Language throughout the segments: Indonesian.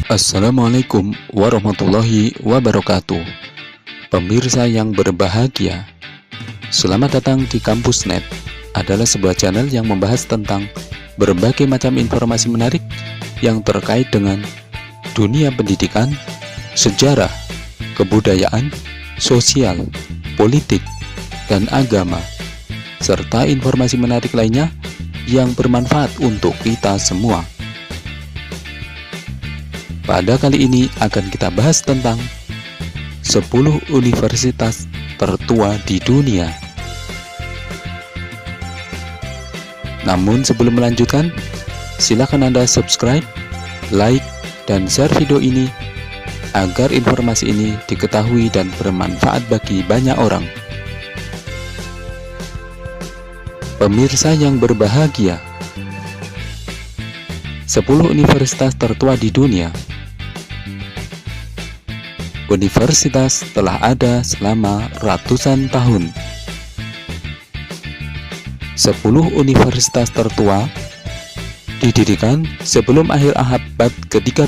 Assalamualaikum warahmatullahi wabarakatuh. Pemirsa yang berbahagia, selamat datang di Kampusnet. Adalah sebuah channel yang membahas tentang berbagai macam informasi menarik yang terkait dengan dunia pendidikan, sejarah, kebudayaan, sosial, politik, dan agama, serta informasi menarik lainnya yang bermanfaat untuk kita semua. Pada kali ini akan kita bahas tentang 10 universitas tertua di dunia. Namun sebelum melanjutkan, silakan Anda subscribe, like, dan share video ini agar informasi ini diketahui dan bermanfaat bagi banyak orang. Pemirsa yang berbahagia, 10 universitas tertua di dunia. Universitas telah ada selama ratusan tahun. 10 universitas tertua didirikan sebelum akhir abad ke-13.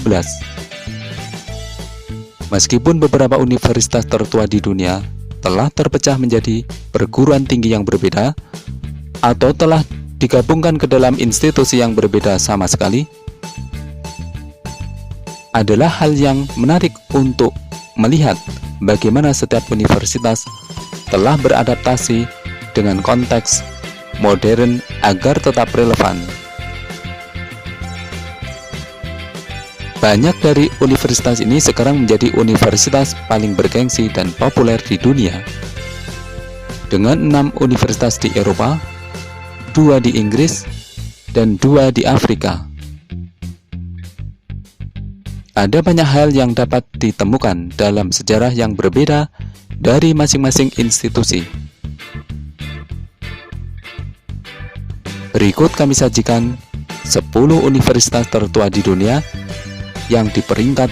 Meskipun beberapa universitas tertua di dunia telah terpecah menjadi perguruan tinggi yang berbeda atau telah digabungkan ke dalam institusi yang berbeda sama sekali, adalah hal yang menarik untuk melihat bagaimana setiap universitas telah beradaptasi dengan konteks modern agar tetap relevan. Banyak dari universitas ini sekarang menjadi universitas paling bergengsi dan populer di dunia, dengan 6 universitas di Eropa, 2 di Inggris, dan 2 di Afrika. Ada banyak hal yang dapat ditemukan dalam sejarah yang berbeda dari masing-masing institusi. Berikut kami sajikan 10 universitas tertua di dunia yang diperingkat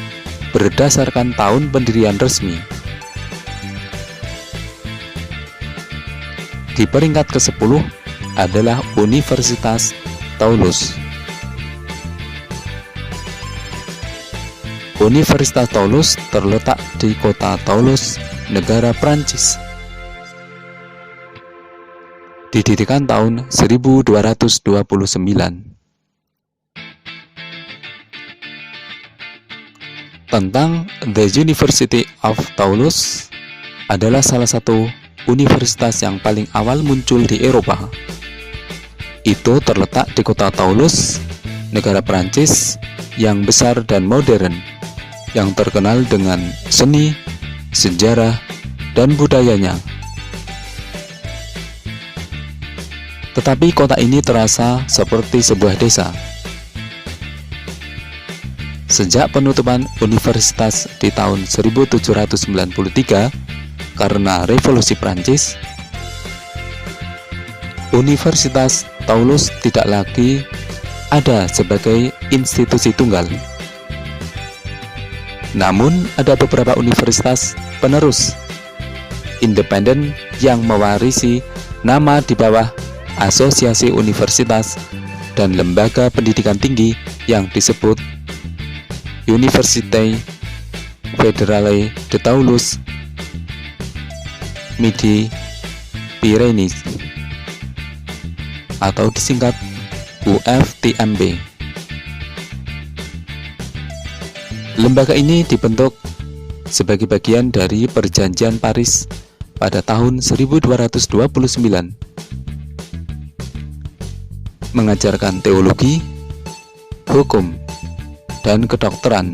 berdasarkan tahun pendirian resmi. Di peringkat ke-10 adalah Universitas Toulouse. Universitas Toulouse terletak di kota Toulouse, negara Prancis. Didirikan tahun 1229. Tentang The University of Toulouse adalah salah satu universitas yang paling awal muncul di Eropa. Itu terletak di kota Toulouse, negara Prancis yang besar dan modern, yang terkenal dengan seni, sejarah, dan budayanya. Tetapi kota ini terasa seperti sebuah desa. Sejak penutupan universitas di tahun 1793 karena Revolusi Prancis, Universitas Toulouse tidak lagi ada sebagai institusi tunggal. Namun ada beberapa universitas penerus independen yang mewarisi nama di bawah asosiasi universitas dan lembaga pendidikan tinggi yang disebut Université Fédérale de Toulouse Midi-Pyrénées atau disingkat UFTMB. Lembaga ini dibentuk sebagai bagian dari Perjanjian Paris pada tahun 1229. Mengajarkan teologi, hukum, dan kedokteran.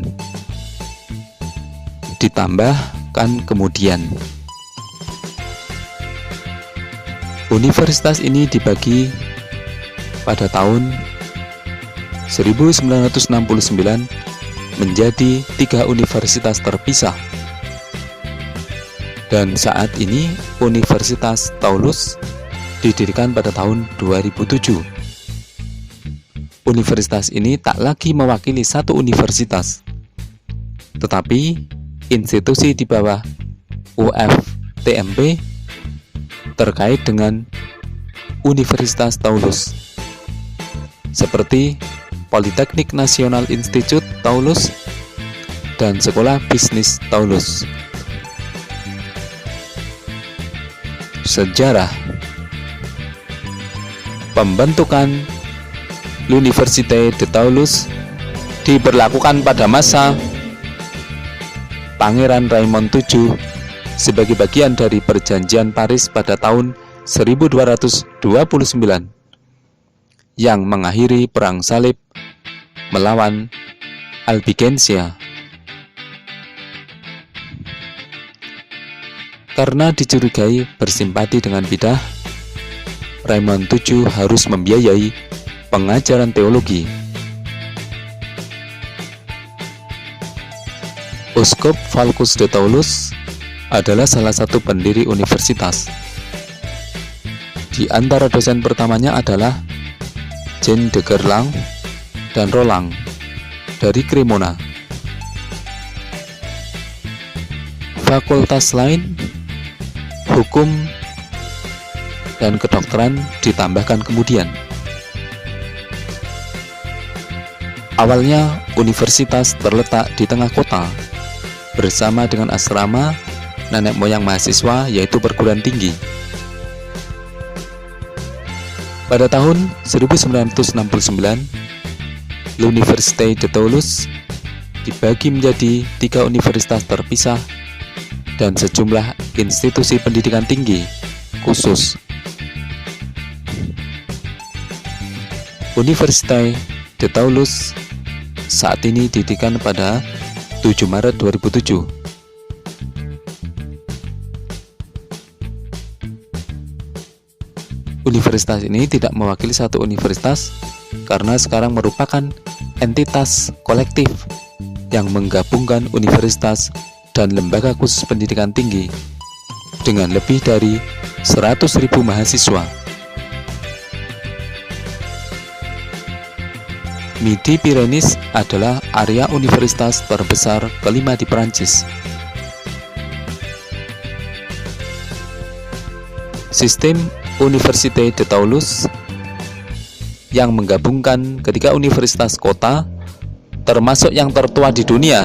Ditambahkan kemudian, universitas ini dibagi pada tahun 1969 menjadi 3 universitas terpisah. Dan saat ini Universitas Toulouse didirikan pada tahun 2007. Universitas ini tak lagi mewakili satu universitas, tetapi institusi di bawah UFTMB terkait dengan Universitas Toulouse, seperti Polytechnic National Institute Toulouse dan Sekolah Bisnis Toulouse. Sejarah pembentukan L'Université de Toulouse diberlakukan pada masa Pangeran Raymond VII sebagai bagian dari Perjanjian Paris pada tahun 1229 yang mengakhiri Perang Salib melawan Albigensia. Karena dicurigai bersimpati dengan bidah, Raymond VII harus membiayai pengajaran teologi. Uskup Falcus de Toulouse adalah salah satu pendiri universitas. Di antara dosen pertamanya adalah Jean de Gerlang dan Roland dari Cremona. Fakultas lain, hukum dan kedokteran ditambahkan kemudian. Awalnya universitas terletak di tengah kota bersama dengan asrama nenek moyang mahasiswa, yaitu perguruan tinggi. Pada tahun 1969, L'Université de Toulouse dibagi menjadi 3 universitas terpisah dan sejumlah institusi pendidikan tinggi khusus. Université de Toulouse saat ini didirikan pada 7 Maret 2007. Universitas ini tidak mewakili satu universitas karena sekarang merupakan entitas kolektif yang menggabungkan universitas dan lembaga khusus pendidikan tinggi dengan lebih dari 100.000 mahasiswa. Midi-Pyrénées adalah area universitas terbesar kelima di Perancis. Sistem Université de Toulouse yang menggabungkan ketiga universitas kota, termasuk yang tertua di dunia,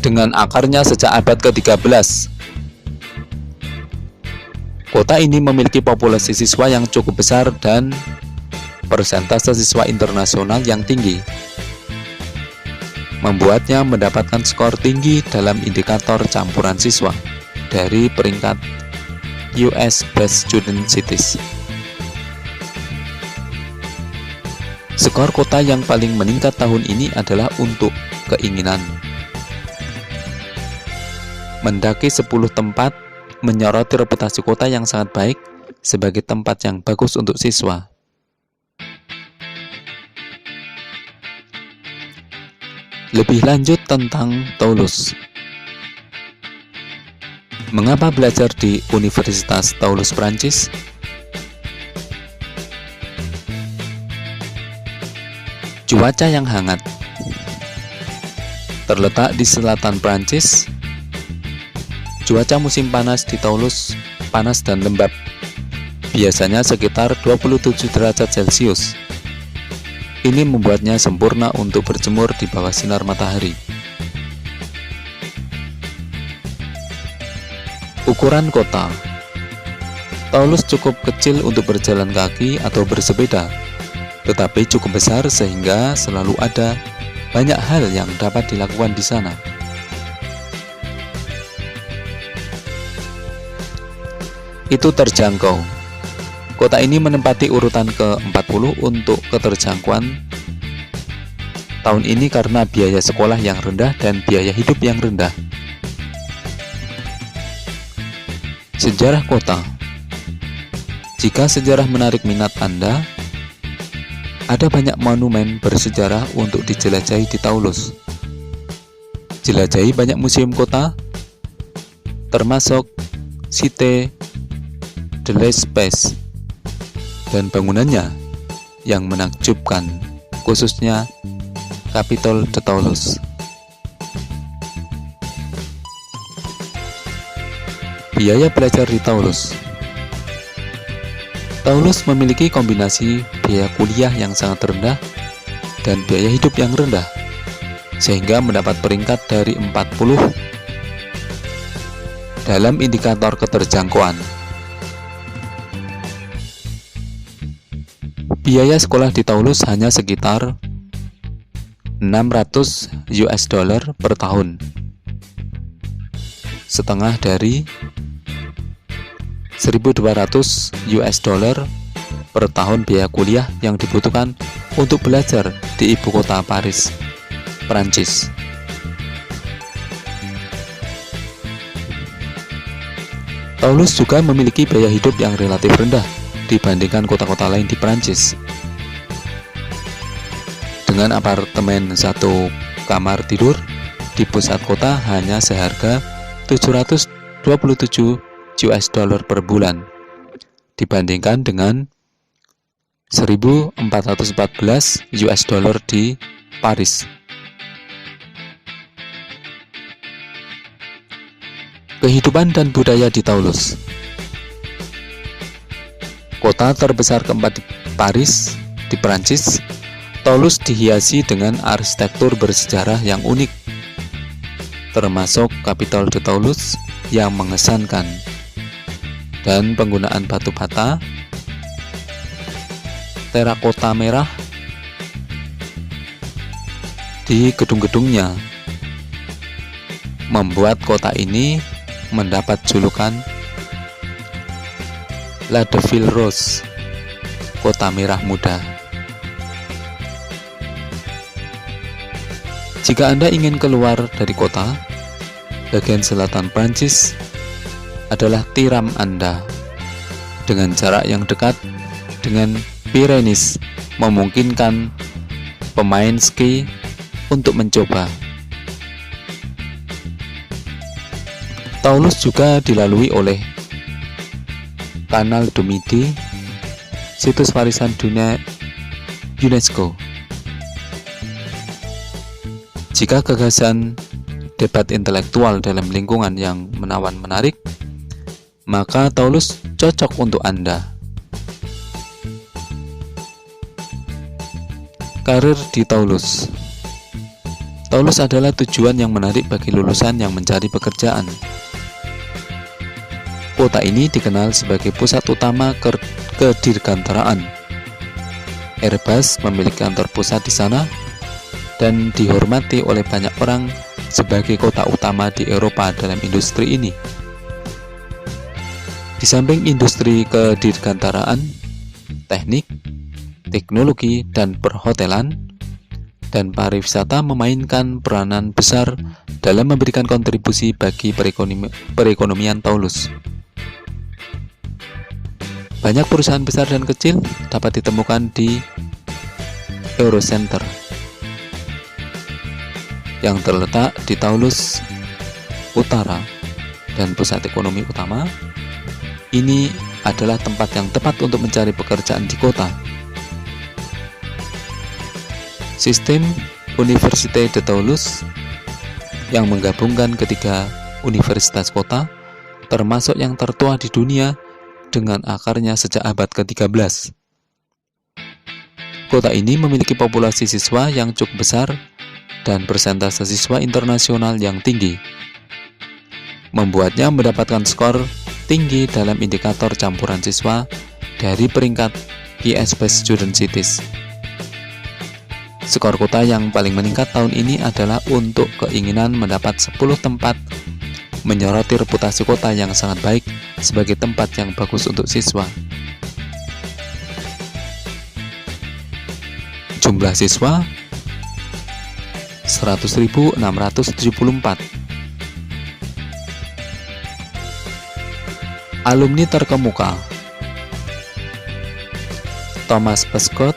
dengan akarnya sejak abad ke-13. Kota ini memiliki populasi siswa yang cukup besar dan persentase siswa internasional yang tinggi, membuatnya mendapatkan skor tinggi dalam indikator campuran siswa dari peringkat US Best Student Cities. Skor kota yang paling meningkat tahun ini adalah untuk keinginan. Mendaki 10 tempat menyoroti reputasi kota yang sangat baik sebagai tempat yang bagus untuk siswa. Lebih lanjut tentang Toulouse. Mengapa belajar di Universitas Toulouse, Prancis? Cuaca yang hangat. Terletak di selatan Prancis, cuaca musim panas di Toulouse panas dan lembab, biasanya sekitar 27 derajat Celcius. Ini membuatnya sempurna untuk berjemur di bawah sinar matahari. Ukuran kota. Toulouse cukup kecil untuk berjalan kaki atau bersepeda, tetapi cukup besar sehingga selalu ada banyak hal yang dapat dilakukan di sana. Itu terjangkau. Kota ini menempati urutan ke-40 untuk keterjangkauan tahun ini karena biaya sekolah yang rendah dan biaya hidup yang rendah. Sejarah kota. Jika sejarah menarik minat Anda, ada banyak monumen bersejarah untuk dijelajahi di Toulouse. Jelajahi banyak museum kota, termasuk Cité de l'Espace dan bangunannya yang menakjubkan, khususnya Capitole de Toulouse. Biaya belajar di Toulouse. Toulouse memiliki kombinasi biaya kuliah yang sangat rendah dan biaya hidup yang rendah. sehingga mendapat peringkat dari 40 dalam indikator keterjangkauan. Biaya sekolah di Toulouse hanya sekitar 600 US dollar per tahun, setengah dari 1.200 US dollar per tahun biaya kuliah yang dibutuhkan untuk belajar di ibu kota Paris, Prancis. Toulouse juga memiliki biaya hidup yang relatif rendah dibandingkan kota-kota lain di Prancis. Dengan apartemen 1 kamar tidur di pusat kota hanya seharga 727 US dollar per bulan, dibandingkan dengan 1.414 US dollar di Paris. Kehidupan dan budaya di Toulouse. Kota terbesar keempat di Paris, di Prancis, Toulouse dihiasi dengan arsitektur bersejarah yang unik, termasuk Capitole de Toulouse yang mengesankan, dan penggunaan batu bata, terakota merah di gedung-gedungnya membuat kota ini mendapat julukan La Ville Rose, kota merah muda. Jika Anda ingin keluar dari kota, bagian selatan Prancis adalah tiram Anda. Dengan jarak yang dekat dengan Pyrenees memungkinkan pemain ski untuk mencoba. Toulouse juga dilalui oleh Canal du Midi, situs warisan dunia UNESCO. Jika gagasan debat intelektual dalam lingkungan yang menawan-menarik, maka Toulouse cocok untuk Anda. Karir di Toulouse. Toulouse adalah tujuan yang menarik bagi lulusan yang mencari pekerjaan. Kota ini dikenal sebagai pusat utama kedirgantaraan. Airbus memiliki kantor pusat di sana dan dihormati oleh banyak orang sebagai kota utama di Eropa dalam industri ini. Di samping industri kedirgantaraan, teknik, teknologi, dan perhotelan dan pariwisata memainkan peranan besar dalam memberikan kontribusi bagi perekonomian Toulouse. Banyak perusahaan besar dan kecil dapat ditemukan di Eurocenter yang terletak di Toulouse Utara dan pusat ekonomi utama. Ini adalah tempat yang tepat untuk mencari pekerjaan di kota. Sistem Université de Toulouse yang menggabungkan ketiga universitas kota, termasuk yang tertua di dunia dengan akarnya sejak abad ke-13. Kota ini memiliki populasi siswa yang cukup besar dan persentase siswa internasional yang tinggi, membuatnya mendapatkan skor tinggi dalam indikator campuran siswa dari peringkat ISP Student Cities. Skor kota yang paling meningkat tahun ini adalah untuk keinginan mendapat 10 tempat, menyoroti reputasi kota yang sangat baik sebagai tempat yang bagus untuk siswa. Jumlah siswa 100.674. Alumni terkemuka: Thomas Pesquet,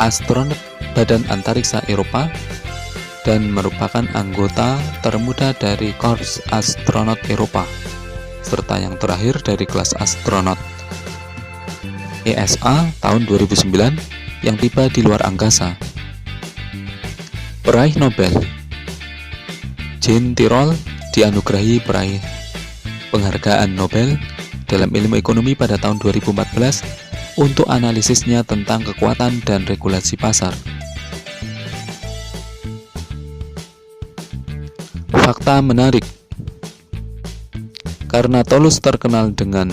astronot Badan Antariksa Eropa dan merupakan anggota termuda dari Korps Astronot Eropa, serta yang terakhir dari kelas astronot ESA tahun 2009 yang tiba di luar angkasa. Peraih Nobel Jean Tirole dianugerahi peraih penghargaan Nobel dalam ilmu ekonomi pada tahun 2014 untuk analisisnya tentang kekuatan dan regulasi pasar. fakta menarik. Karena Toulouse terkenal dengan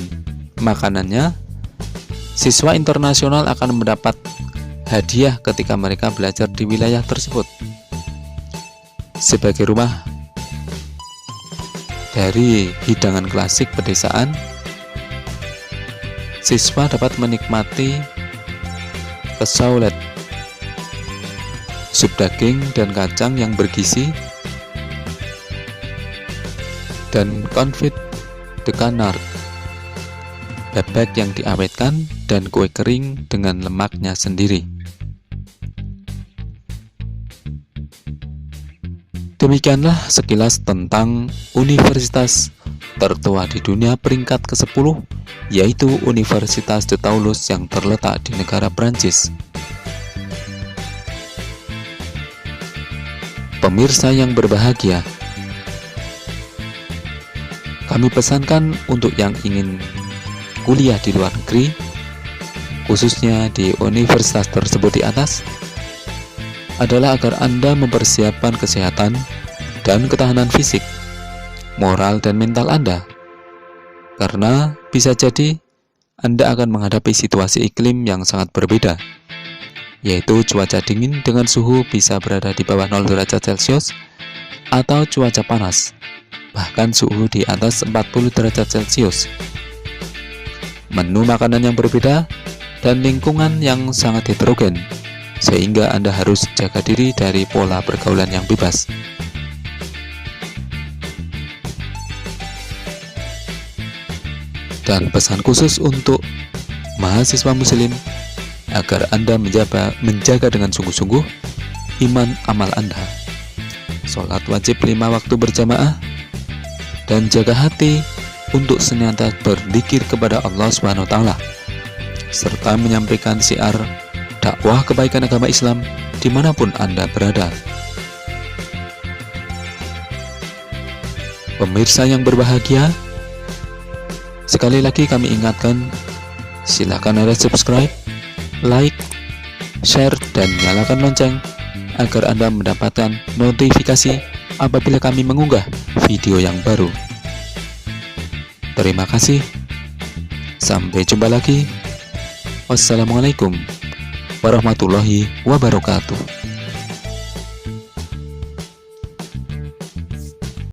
makanannya, siswa internasional akan mendapat hadiah ketika mereka belajar di wilayah tersebut. Sebagai rumah dari hidangan klasik pedesaan, siswa dapat menikmati cassoulet, sup daging dan kacang yang bergizi, dan confit de canard, bebek yang diawetkan, dan kue kering dengan lemaknya sendiri. Demikianlah sekilas tentang universitas tertua di dunia peringkat ke-10, yaitu Universitas de Toulouse yang terletak di negara Prancis. Pemirsa yang berbahagia, kami pesankan untuk yang ingin kuliah di luar negeri, khususnya di universitas tersebut di atas, adalah agar Anda mempersiapkan kesehatan dan ketahanan fisik, moral dan mental Anda. Karena bisa jadi Anda akan menghadapi situasi iklim yang sangat berbeda, yaitu cuaca dingin dengan suhu bisa berada di bawah 0 derajat Celcius, atau cuaca panas, bahkan suhu di atas 40 derajat Celcius. Menu makanan yang berbeda dan lingkungan yang sangat heterogen, sehingga Anda harus jaga diri dari pola pergaulan yang bebas. Dan pesan khusus untuk mahasiswa muslim, agar Anda menjaga dengan sungguh-sungguh iman amal Anda, sholat wajib 5 waktu berjamaah, dan jaga hati untuk senantiasa berzikir kepada Allah SWT, serta menyampaikan syiar dakwah kebaikan agama Islam dimanapun Anda berada. Pemirsa yang berbahagia, sekali lagi kami ingatkan, silakan Anda subscribe, like, share, dan nyalakan lonceng agar Anda mendapatkan notifikasi apabila kami mengunggah video yang baru. Terima kasih. Sampai jumpa lagi. Wassalamualaikum warahmatullahi wabarakatuh.